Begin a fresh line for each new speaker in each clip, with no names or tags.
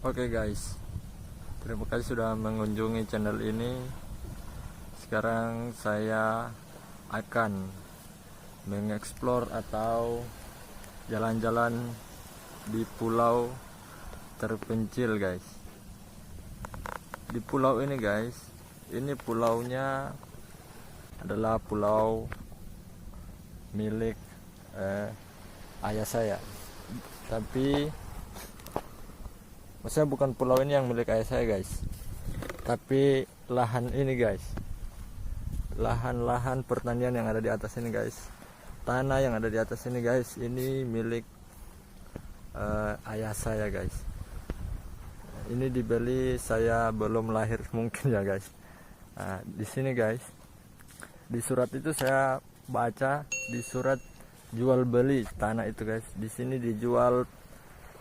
Oke guys, terima kasih sudah mengunjungi channel ini. Sekarang saya akan mengeksplor atau jalan-jalan di pulau terpencil guys. Di pulau ini guys, ini pulaunya adalah pulau milik ayah saya. Tapi maksudnya bukan pulau ini yang milik ayah saya guys, tapi lahan ini guys, lahan-lahan pertanian yang ada di atas ini guys, tanah yang ada di atas ini guys, ini milik ayah saya guys. Ini dibeli saya belum lahir mungkin ya guys. Nah, di sini guys, di surat itu saya baca, di surat jual beli tanah itu guys, di sini dijual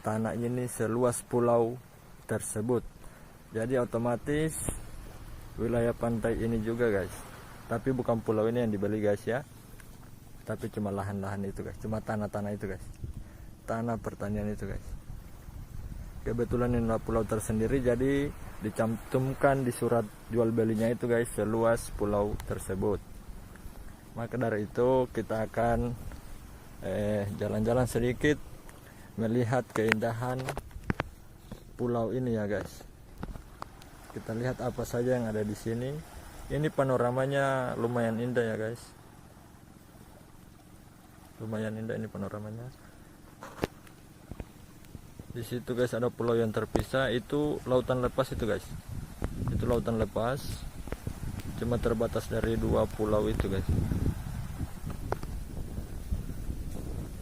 tanah ini seluas pulau tersebut. Jadi otomatis wilayah pantai ini juga guys, tapi bukan pulau ini yang dibeli guys ya, tapi cuma lahan-lahan itu guys, cuma tanah-tanah itu guys, tanah pertanian itu guys. Kebetulan ini pulau tersendiri, jadi dicantumkan di surat jual belinya itu guys, seluas pulau tersebut. Maka dari itu kita akan jalan-jalan sedikit melihat keindahan pulau ini ya guys. Kita lihat apa saja yang ada di sini. Ini panoramanya lumayan indah ya guys, lumayan indah ini panoramanya. Di situ guys ada pulau yang terpisah, itu lautan lepas itu guys, itu lautan lepas, cuma terbatas dari dua pulau itu guys.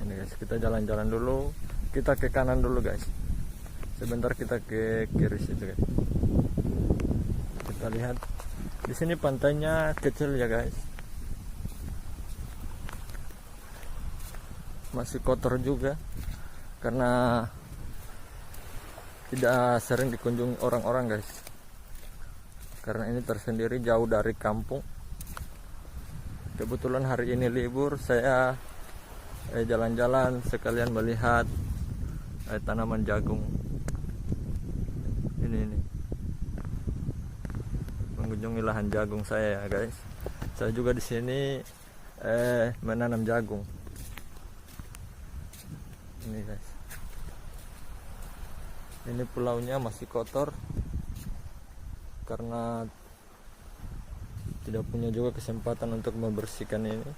Ini guys, kita jalan-jalan dulu, kita ke kanan dulu guys, sebentar kita ke kiri situ guys. Kita lihat di sini pantainya kecil ya guys, masih kotor juga karena tidak sering dikunjungi orang-orang guys, karena ini tersendiri jauh dari kampung. Kebetulan hari ini libur, saya jalan-jalan sekalian melihat tanaman jagung ini mengunjungi lahan jagung saya ya guys. Saya juga di sini menanam jagung ini guys. Ini pulaunya masih kotor karena tidak punya juga kesempatan untuk membersihkan ini.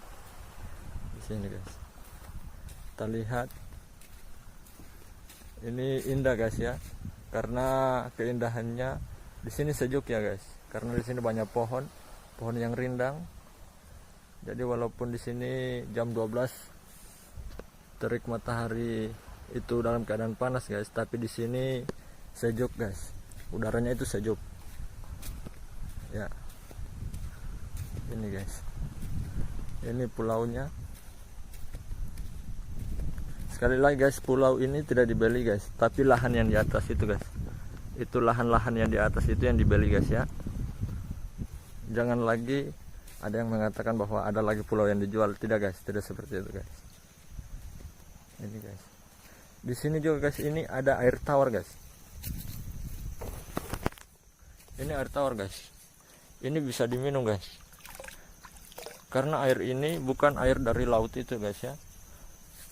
Di sini guys, kita lihat ini indah guys ya, karena keindahannya di sini sejuk ya guys, karena di sini banyak pohon yang rindang. Jadi walaupun di sini jam 12 terik matahari itu dalam keadaan panas guys, tapi di sini sejuk guys, udaranya itu sejuk ya. Ini guys, ini pulaunya. Sekali lagi guys, pulau ini tidak dibeli guys, tapi lahan yang di atas itu guys, itu lahan-lahan yang di atas itu yang dibeli guys ya. Jangan lagi ada yang mengatakan bahwa ada lagi pulau yang dijual, tidak guys, tidak seperti itu guys. Ini guys, di sini juga guys, ini ada air tawar guys. Ini air tawar guys, ini bisa diminum guys, karena air ini bukan air dari laut itu guys ya,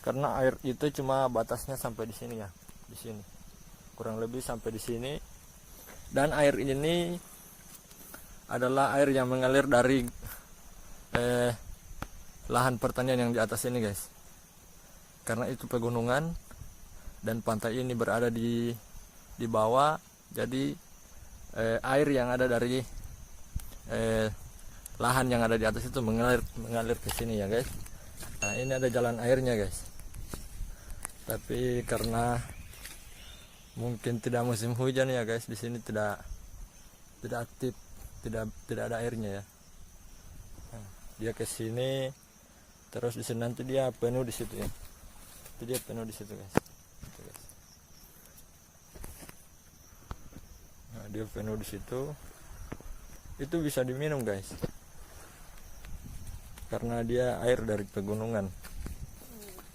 karena air itu cuma batasnya sampai di sini ya, di sini kurang lebih sampai di sini. Dan air ini adalah air yang mengalir dari lahan pertanian yang di atas ini guys, karena itu pegunungan dan pantai ini berada di bawah. Jadi air yang ada dari lahan yang ada di atas itu mengalir ke sini ya guys. Nah, ini ada jalan airnya guys, tapi karena mungkin tidak musim hujan ya guys, di sini tidak aktif, tidak ada airnya ya. Nah, dia ke sini terus, di sini nanti dia penuh di situ ya, itu dia penuh di situ guys. Nah, dia penuh di situ, itu bisa diminum guys, karena dia air dari pegunungan.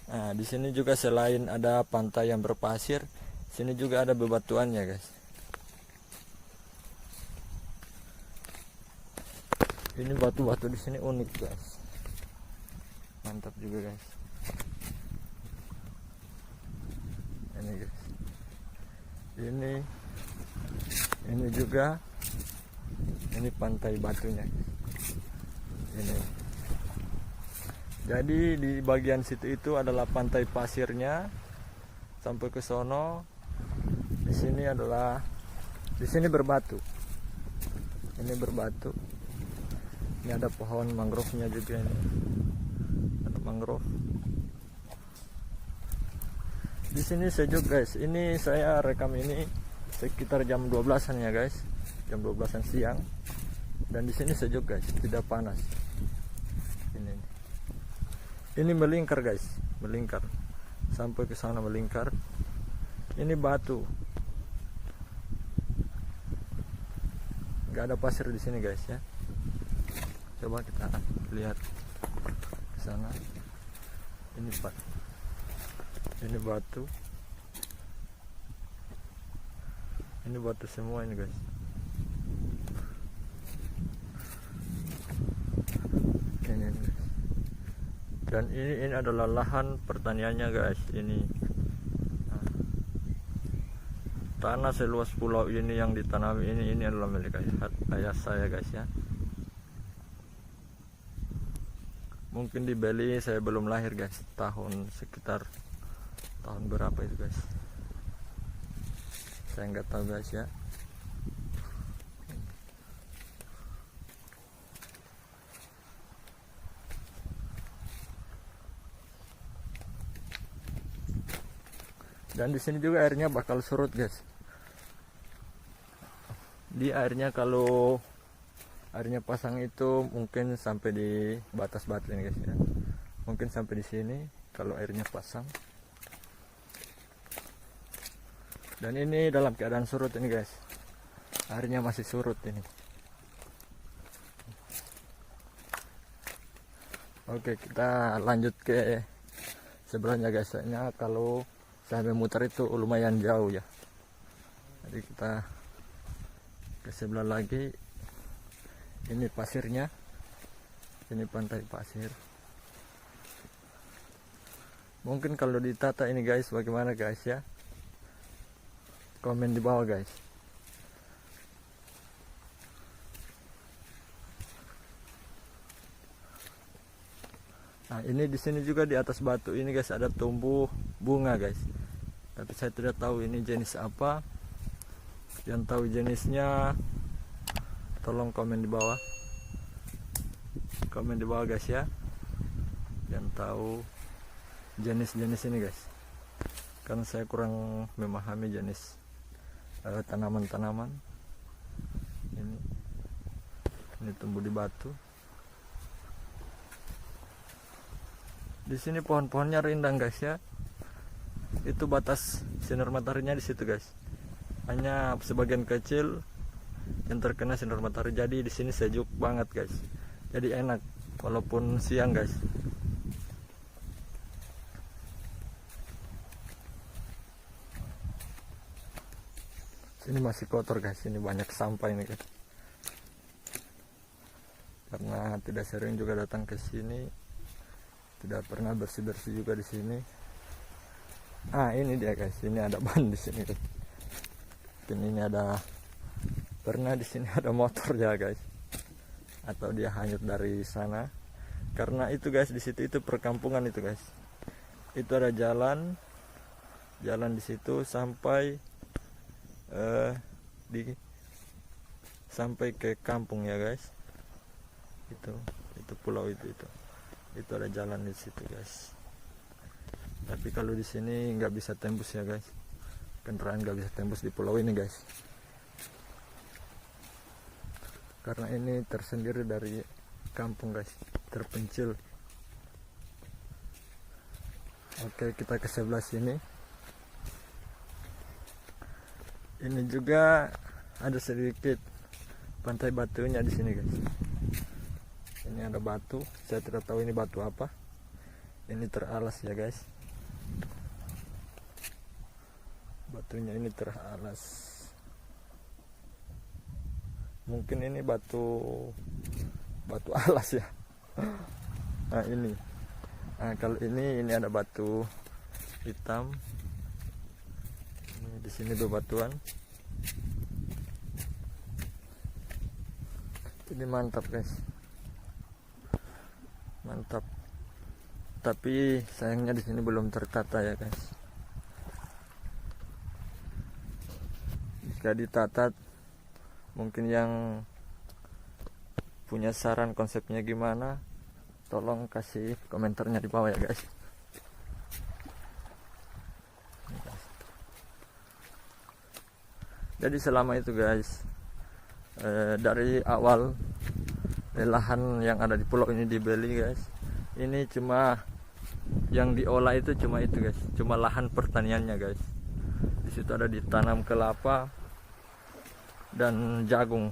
Nah, di sini juga selain ada pantai yang berpasir, Sini juga ada bebatuannya guys. Ini batu-batu di sini unik guys, mantap juga guys. Ini guys, ini juga, ini pantai batunya ini. Jadi di bagian situ itu adalah pantai pasirnya sampai ke sono. Di sini berbatu. Ini berbatu. Ini ada pohon mangrove-nya juga ini. Ada mangrove. Di sini sejuk guys. Ini saya rekam ini sekitar jam 12-an ya guys. Jam 12-an siang. Dan di sini sejuk guys, tidak panas. Ini melingkar guys, melingkar. Sampai ke sana melingkar. Ini batu. Gak ada pasir di sini guys ya. Coba kita lihat ke sana. Ini batu. Ini batu semua ini guys. Ini guys. Dan ini adalah lahan pertaniannya guys. Ini tanah seluas pulau ini yang ditanami ini adalah milik ayah saya guys ya. Mungkin di Bali saya belum lahir guys, sekitar tahun berapa itu guys, saya nggak tahu guys ya. Dan di sini juga airnya bakal surut guys. Di airnya, kalau airnya pasang itu mungkin sampai di batas batu ini guys ya. Mungkin sampai di sini kalau airnya pasang. Dan ini dalam keadaan surut ini guys. Airnya masih surut ini. Oke, kita lanjut ke sebelahnya guys. Soalnya kalau saya memutar itu lumayan jauh ya. Jadi kita ke sebelah lagi. Ini pasirnya. Ini pantai pasir. Mungkin kalau ditata ini guys, bagaimana guys ya? Komen di bawah guys. Nah, ini di sini juga di atas batu ini guys ada tumbuh bunga guys. Tapi saya tidak tahu ini jenis apa. Yang tahu jenisnya tolong komen di bawah. Komen di bawah guys ya. Yang tahu jenis-jenis ini guys. Karena saya kurang memahami jenis tanaman-tanaman. Ini tumbuh di batu. Di sini pohon-pohonnya rindang guys ya. Itu batas sinar mataharinya di situ guys. Hanya sebagian kecil yang terkena sinar matahari. Jadi di sini sejuk banget guys. Jadi enak walaupun siang guys. Sini masih kotor guys. Ini banyak sampah ini guys. Karena tidak sering juga datang ke sini. Tidak pernah bersih-bersih juga di sini. Ini dia guys. Ini ada ban di sini guys. Ini ada, pernah di sini ada motor ya guys, atau dia hanyut dari sana. Karena itu guys, di situ itu perkampungan itu guys. Itu ada jalan di situ sampai sampai ke kampung ya guys. Itu pulau itu ada jalan di situ guys. Tapi kalau di sini nggak bisa tembus ya guys. Kendaraan nggak bisa tembus di pulau ini guys. Karena ini tersendiri dari kampung guys, terpencil. Oke, kita ke sebelah sini. Ini juga ada sedikit pantai batunya di sini guys. Ini ada batu, saya tidak tahu ini batu apa. Ini teralas ya guys. batunya ini teralas. Mungkin ini batu alas ya. Nah ini, kalau ini ada batu hitam. Ini di sini bebatuan. Ini mantap guys, mantap. Tapi sayangnya di sini belum tertata ya guys. Jika ditata, mungkin yang punya saran konsepnya gimana, tolong kasih komentarnya di bawah ya guys. Jadi selama itu guys, dari awal lahan yang ada di pulau ini dibeli guys, ini cuma yang diolah itu cuma itu guys, cuma lahan pertaniannya guys. Di situ ada ditanam kelapa dan jagung.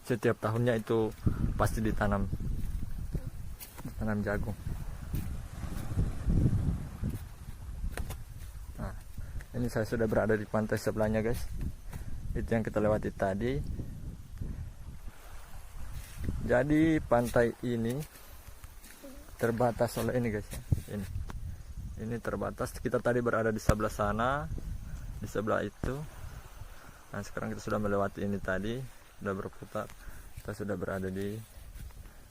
Setiap tahunnya itu pasti ditanam jagung. Nah, ini saya sudah berada di pantai sebelahnya guys. Itu yang kita lewati tadi. Jadi pantai ini terbatas oleh ini guys ya. Ini terbatas. Kita tadi berada di sebelah sana, di sebelah itu. Nah sekarang kita sudah melewati ini tadi, sudah berputar. Kita sudah berada di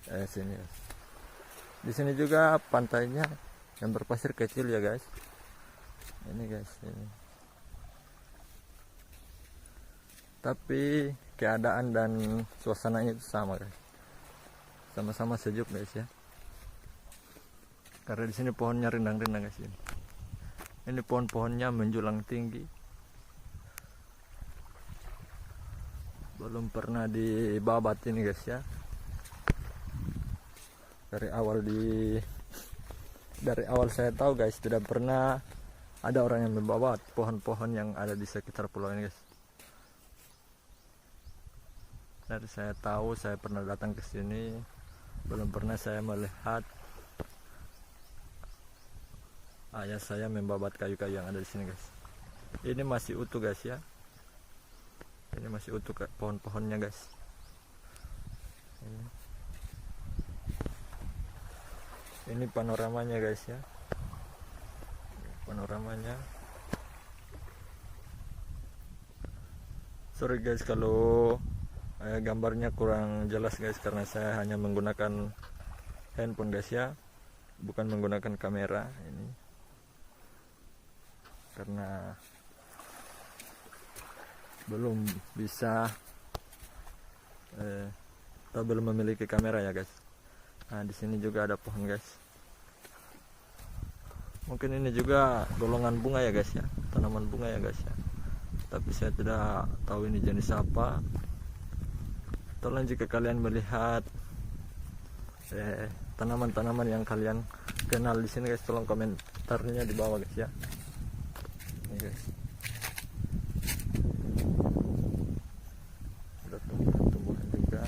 sini guys. Di sini juga pantainya yang berpasir kecil ya guys. Ini guys, ini. Tapi keadaan dan suasananya itu sama guys. Sama-sama sejuk guys ya. Karena di sini pohonnya rindang-rindang guys ini. Ini pohon-pohonnya menjulang tinggi. Belum pernah dibabat ini guys ya. Dari awal saya tahu guys, tidak pernah ada orang yang membabat pohon-pohon yang ada di sekitar pulau ini guys. Dari saya tahu, saya pernah datang ke sini, belum pernah saya melihat ayah saya membabat kayu-kayu yang ada di sini guys. Ini masih utuh guys ya. Ini masih utuh pohon-pohonnya guys. Ini panoramanya guys ya. Panoramanya. Sorry guys kalau gambarnya kurang jelas guys, karena saya hanya menggunakan handphone guys ya, bukan menggunakan kamera ini. Karena belum bisa atau belum memiliki kamera ya guys. Nah di sini juga ada pohon guys. Mungkin ini juga golongan bunga ya guys ya, tanaman bunga ya guys ya. Tapi saya tidak tahu ini jenis apa. Tolong jika kalian melihat tanaman-tanaman yang kalian kenal di sini guys, tolong komentarnya di bawah guys ya. Ini guys. Ada tumbuhan juga.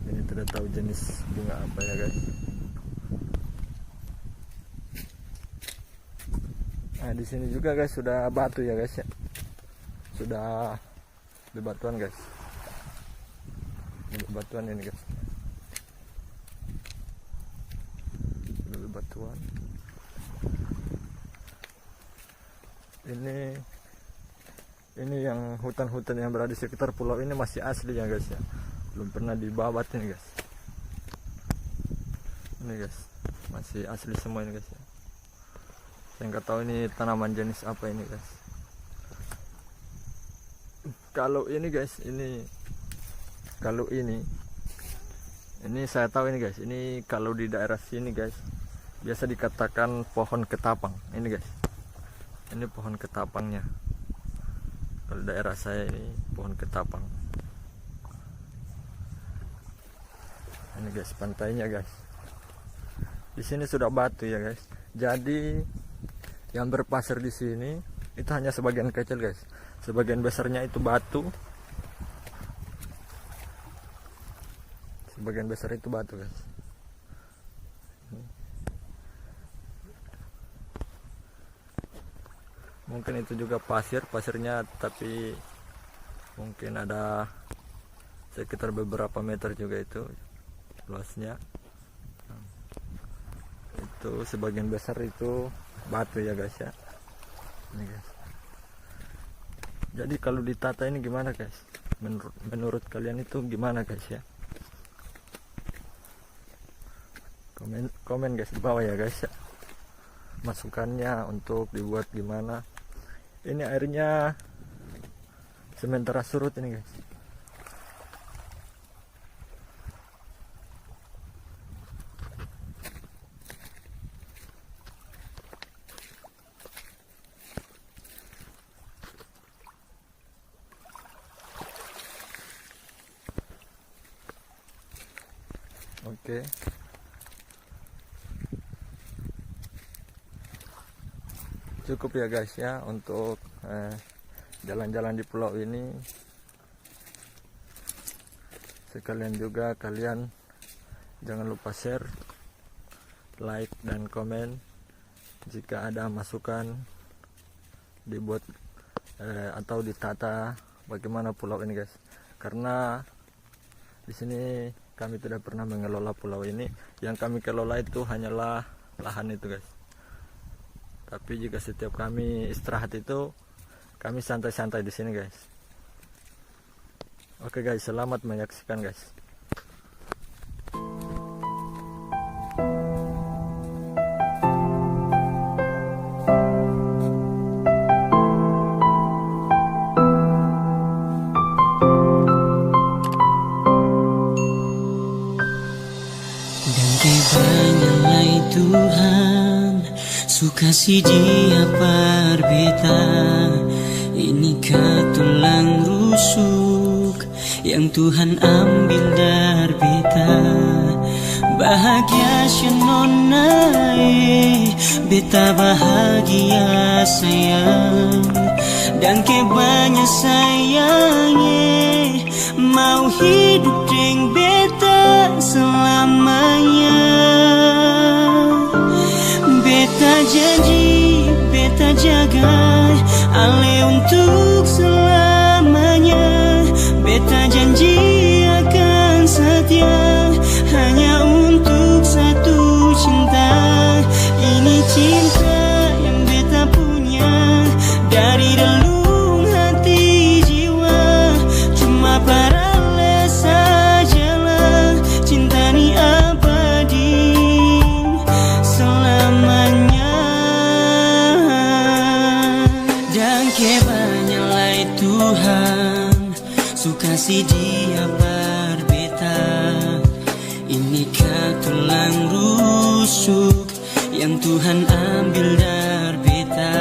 Ini tidak tahu jenis bunga apa ya guys. Nah di sini juga guys sudah batu ya guys ya. Sudah bebatuan guys. Ini bebatuan ini guys. Sudah bebatuan. Ini yang hutan-hutan yang berada di sekitar pulau ini masih asli ya guys ya. Belum pernah dibabat ini guys. Ini guys, masih asli semua ini guys ya. Saya nggak tahu ini tanaman jenis apa ini guys. Kalau ini guys, kalau ini saya tahu ini guys. Ini kalau di daerah sini guys, biasa dikatakan pohon ketapang. Ini guys, ini pohon ketapangnya. Kalau daerah saya ini pohon ketapang. Ini guys pantainya guys. Di sini sudah batu ya guys. Jadi yang berpasir di sini itu hanya sebagian kecil guys. Sebagian besarnya itu batu. Sebagian besar itu batu guys. mungkin itu juga pasirnya, tapi mungkin ada sekitar beberapa meter juga itu luasnya. Itu sebagian besar itu batu ya guys ya. Ini guys. Jadi kalau ditata ini gimana guys? Menurut kalian itu gimana guys ya? Komen guys di bawah ya guys ya. Masukannya untuk dibuat gimana. Ini airnya sementara surut ini guys. Oke. Cukup ya guys ya untuk jalan-jalan di pulau ini. Sekalian juga kalian jangan lupa share, like dan komen jika ada masukan dibuat atau ditata bagaimana pulau ini guys. Karena di sini kami tidak pernah mengelola pulau ini. Yang kami kelola itu hanyalah lahan itu guys. Tapi jika setiap kami istirahat itu kami santai-santai di sini guys. Oke guys, selamat menyaksikan guys.
Banyaklah Tuhan, sukasi Dia berbeta. Inikah tulang rusuk yang Tuhan ambil dari beta. Bahagia syenonai, beta bahagia sayang. Dan kebanyak sayangnya mau hidup dengan beta selamanya. Beta janji, beta jaga ale untuk selamanya. Beta janji akan setia hanya untuk satu cinta. Ini cinta yang beta punya dari relung hati jiwa. Cuma paralel sajalah cinta ni abadi selamanya. Dan kebanyaklah Tuhan, sukasi Dia berbeta. Inikah tulang rusuk yang Tuhan ambil dari beta.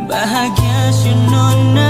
Bahagia syenona